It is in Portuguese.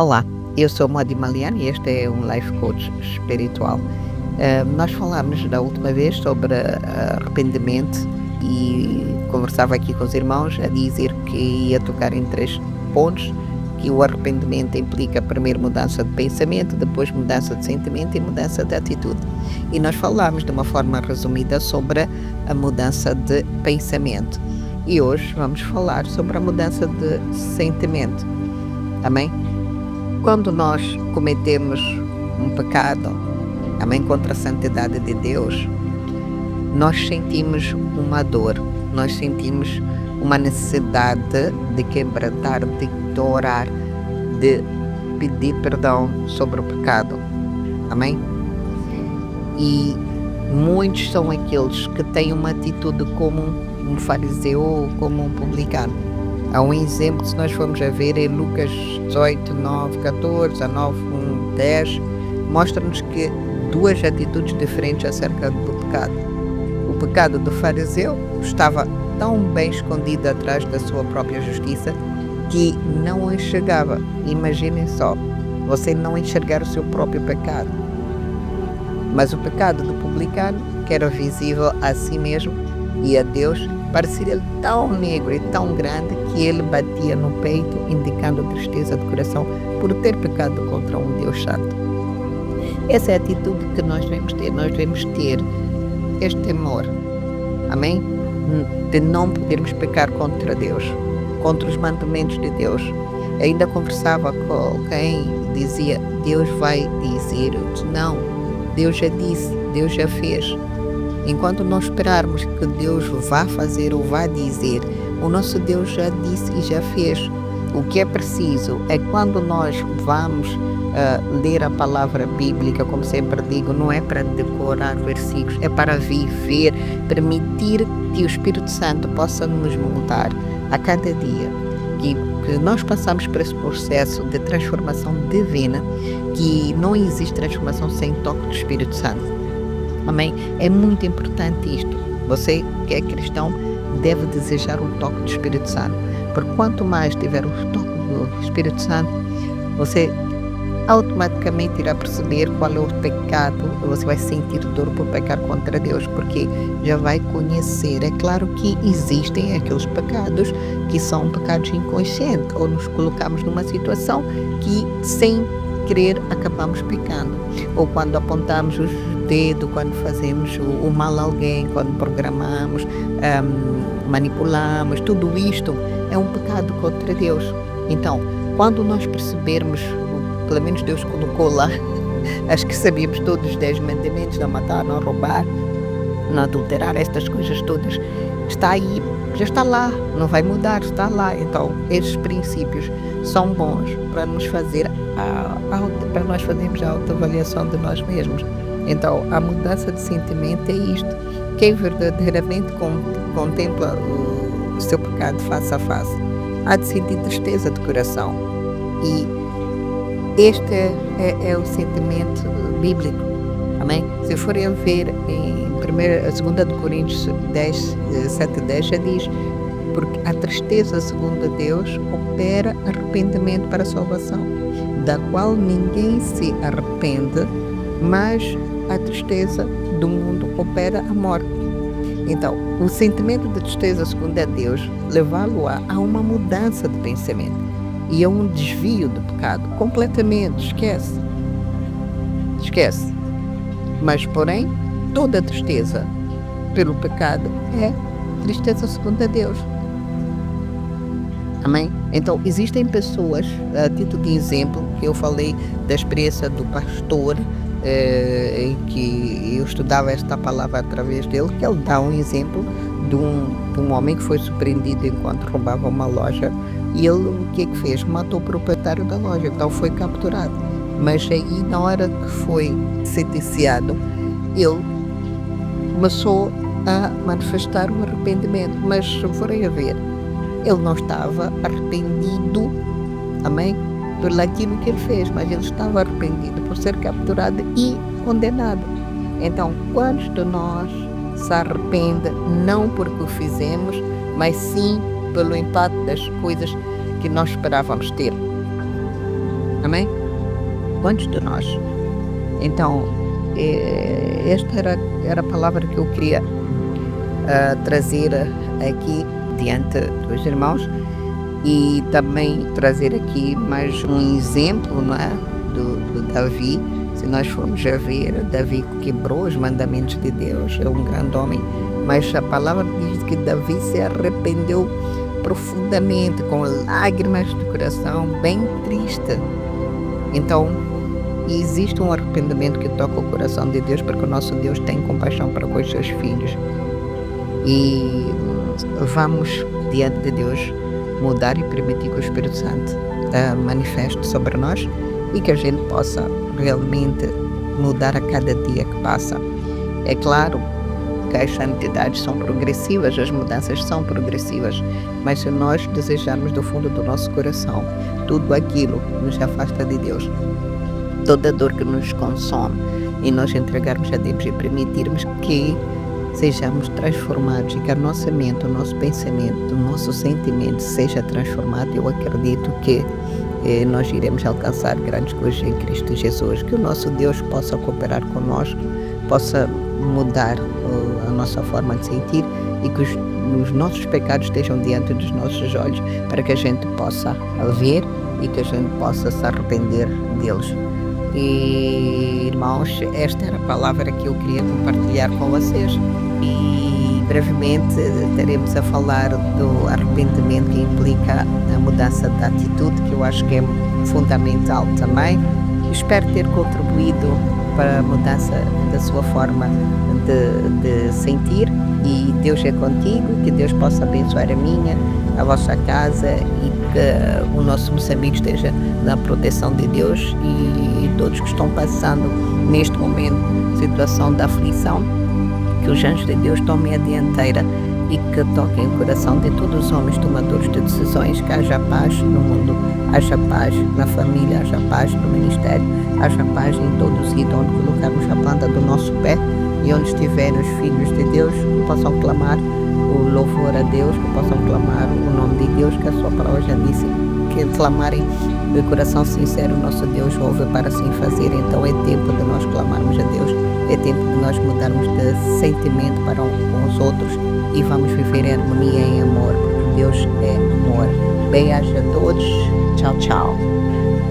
Olá, eu sou Modi Maliani e este é um Life Coach espiritual. Nós falámos da última vez sobre arrependimento e conversava aqui com os irmãos a dizer que ia tocar em 3 pontos, que o arrependimento implica primeiro mudança de pensamento, depois mudança de sentimento e mudança de atitude. E nós falámos de uma forma resumida sobre a mudança de pensamento. E hoje vamos falar sobre a mudança de sentimento. Amém? Quando nós cometemos um pecado, amém, contra a santidade de Deus, nós sentimos uma dor, nós sentimos uma necessidade de quebrantar, de orar, de pedir perdão sobre o pecado. Amém? E muitos são aqueles que têm uma atitude como um fariseu ou como um publicano. Há um exemplo, se nós formos a ver em Lucas 18, 9, 14, a 9, 1, 10, mostra-nos que 2 atitudes diferentes acerca do pecado. O pecado do fariseu estava tão bem escondido atrás da sua própria justiça que não o enxergava. Imaginem só, você não enxergar o seu próprio pecado. Mas o pecado do publicano, que era visível a si mesmo e a Deus, parecia tão negro e tão grande que ele batia no peito, indicando tristeza de coração por ter pecado contra um Deus santo. Essa é a atitude que nós devemos ter. Nós devemos ter este temor, amém? De não podermos pecar contra Deus, contra os mandamentos de Deus. Eu ainda conversava com alguém e dizia, Deus vai dizer. Eu disse, não, Deus já disse, Deus já fez. Enquanto nós esperarmos que Deus vá fazer ou vá dizer, o nosso Deus já disse e já fez. O que é preciso é quando nós vamos ler a palavra bíblica, como sempre digo, não é para decorar versículos, é para viver, permitir que o Espírito Santo possa nos moldar a cada dia. Que nós passamos por esse processo de transformação divina, que não existe transformação sem toque do Espírito Santo. Amém? É muito importante isto. Você que é cristão deve desejar o toque do Espírito Santo. Porque quanto mais tiver o toque do Espírito Santo, você automaticamente irá perceber qual é o pecado. Você vai sentir dor por pecar contra Deus, porque já vai conhecer. É claro que existem aqueles pecados que são pecados inconscientes, ou nos colocamos numa situação que sem querer acabamos pecando, ou quando apontamos os dedos, quando fazemos o mal a alguém, quando programamos, manipulamos, tudo isto é um pecado contra Deus. Então, quando nós percebermos, pelo menos Deus colocou lá, acho que sabíamos todos os 10 mandamentos, não matar, não roubar, não adulterar, estas coisas todas, está aí, já está lá, não vai mudar, está lá. Então, estes princípios são bons para nos fazer para nós fazermos a autoavaliação de nós mesmos. Então, a mudança de sentimento é isto. Quem verdadeiramente contempla o seu pecado face a face, há de sentir tristeza de coração. E este é o sentimento bíblico. Amém? Se forem a ver em 2 de Coríntios 10, 7 e 10, já diz, porque a tristeza, segundo Deus, opera arrependimento para a salvação, da qual ninguém se arrepende, mas a tristeza do mundo opera a morte. Então, o sentimento de tristeza, segundo a Deus, levá-lo a uma mudança de pensamento e a um desvio do pecado, completamente, esquece. Mas, porém, toda tristeza pelo pecado é tristeza segundo a Deus. Amém? Então, existem pessoas, a título de exemplo, que eu falei da experiência do pastor, em que eu estudava esta palavra através dele, que ele dá um exemplo de um homem que foi surpreendido enquanto roubava uma loja, e ele, o que é que fez? Matou o proprietário da loja, então foi capturado. Mas aí, na hora que foi sentenciado, ele começou a manifestar um arrependimento, mas se forem a ver, ele não estava arrependido, amém, por aquilo que ele fez, mas ele estava arrependido por ser capturado e condenado. Então, quantos de nós se arrepende não porque o fizemos, mas sim pelo impacto das coisas que nós esperávamos ter? Amém? Quantos de nós? Então, esta era a palavra que eu queria trazer aqui diante dos irmãos e também trazer aqui mais um exemplo, não é, do Davi. Se nós formos a ver, Davi quebrou os mandamentos de Deus, é um grande homem, mas a palavra diz que Davi se arrependeu profundamente, com lágrimas de coração, bem triste. Então, existe um arrependimento que toca o coração de Deus, porque o nosso Deus tem compaixão para com os seus filhos. E vamos, diante de Deus, mudar e permitir que o Espírito Santo manifeste sobre nós e que a gente possa realmente mudar a cada dia que passa. É claro que as santidades são progressivas, as mudanças são progressivas, mas se nós desejarmos do fundo do nosso coração tudo aquilo que nos afasta de Deus, toda dor que nos consome, e nós entregarmos a Deus e permitirmos que sejamos transformados e que a nossa mente, o nosso pensamento, o nosso sentimento seja transformado, eu acredito que nós iremos alcançar grandes coisas em Cristo Jesus. Que o nosso Deus possa cooperar conosco, possa mudar a nossa forma de sentir e que os nossos pecados estejam diante dos nossos olhos para que a gente possa ver e que a gente possa se arrepender deles. E, irmãos, esta era a palavra que eu queria compartilhar com vocês. E brevemente estaremos a falar do arrependimento, que implica a mudança de atitude, que eu acho que é fundamental também. Espero ter contribuído para a mudança da sua forma de sentir. E Deus é contigo, que Deus possa abençoar a minha, a vossa casa, e que o nosso Moçambique esteja na proteção de Deus, e todos que estão passando neste momento situação de aflição, que os anjos de Deus tomem a dianteira e que toquem o coração de todos os homens tomadores de decisões, que haja paz no mundo, haja paz na família, haja paz no ministério, haja paz em todo o sítio onde colocarmos a planta do nosso pé, e onde estiverem os filhos de Deus, que possam clamar o louvor a Deus, que possam clamar o nome de Deus, que a sua palavra já disse, que clamarem de coração sincero, o nosso Deus ouve para assim fazer. Então é tempo de nós clamarmos a Deus, é tempo de nós mudarmos de sentimento para com os outros e vamos viver em harmonia e em amor, porque Deus é amor. Bem-aja a todos, tchau, tchau.